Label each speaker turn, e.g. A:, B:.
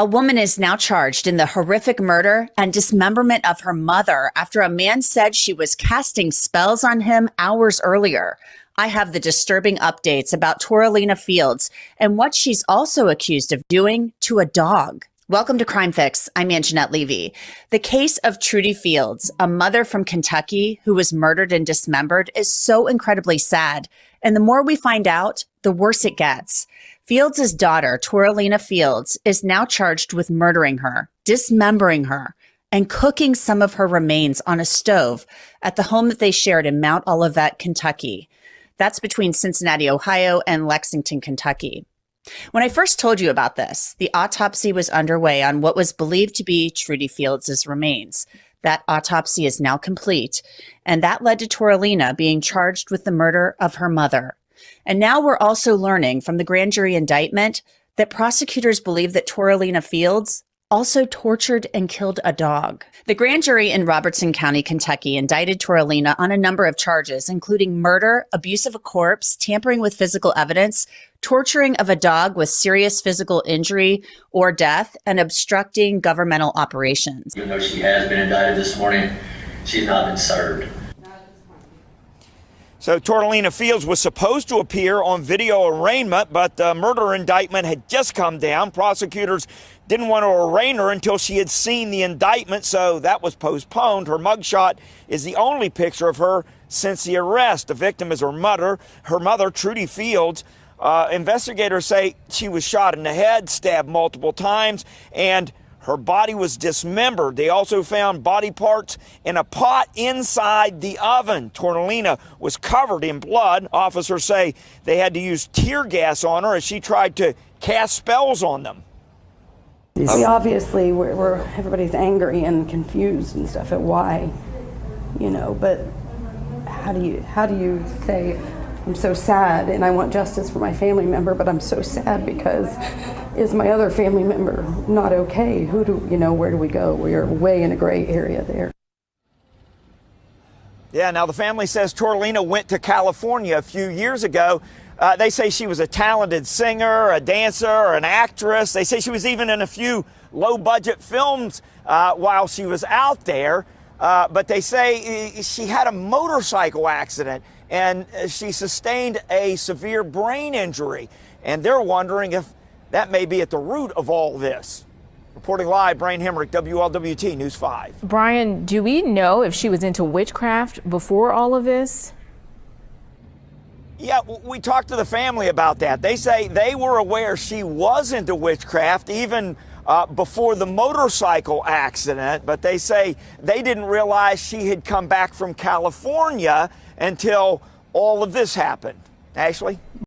A: A woman is now charged in the horrific murder and dismemberment of her mother after a man said she was casting spells on him hours earlier. I have the disturbing updates about Toralina Fields and what she's also accused of doing to a dog. Welcome to Crime Fix. I'm Anjanette Levy. The case of Trudy Fields, a mother from Kentucky who was murdered and dismembered, is so incredibly sad. And the more we find out, the worse it gets. Fields' daughter, Toralina Fields, is now charged with murdering her, dismembering her, and cooking some of her remains on a stove at the home that they shared in Mount Olivet, Kentucky. That's between Cincinnati, Ohio, and Lexington, Kentucky. When I first told you about this, the autopsy was underway on what was believed to be Trudy Fields' remains. That autopsy is now complete, and that led to Toralina being charged with the murder of her mother. And now we're also learning from the grand jury indictment that prosecutors believe that Toralina Fields also tortured and killed a dog. The grand jury in Robertson County, Kentucky, indicted Toralina on a number of charges, including murder, abuse of a corpse, tampering with physical evidence, torturing of a dog with serious physical injury or death, and obstructing governmental operations.
B: Even though she has been indicted this morning, she's not been served.
C: So Toralina Fields was supposed to appear on video arraignment, but the murder indictment had just come down. Prosecutors didn't want to arraign her until she had seen the indictment, so that was postponed. Her mugshot is the only picture of her since the arrest. The victim is her mother, Trudy Fields. Investigators say she was shot in the head, stabbed multiple times, and her body was dismembered. They also found body parts in a pot inside the oven. Toralina was covered in blood. Officers say they had to use tear gas on her as she tried to cast spells on them.
D: See, obviously, everybody's angry and confused and stuff at why, but how do you say, I'm so sad and I want justice for my family member, but I'm so sad because is my other family member not okay? Where do we go? We're way in a gray area there.
C: Yeah, now the family says Toralina went to California a few years ago. They say she was a talented singer, a dancer, an actress. They say she was even in a few low-budget films while she was out there. But they say she had a motorcycle accident and she sustained a severe brain injury. And they're wondering if that may be at the root of all this. Reporting live, Brian Hemrick, WLWT News 5.
E: Brian, do we know if she was into witchcraft before all of this?
C: Yeah, we talked to the family about that. They say they were aware she was into witchcraft even before the motorcycle accident, but they say they didn't realize she had come back from California until all of this happened. Ashley?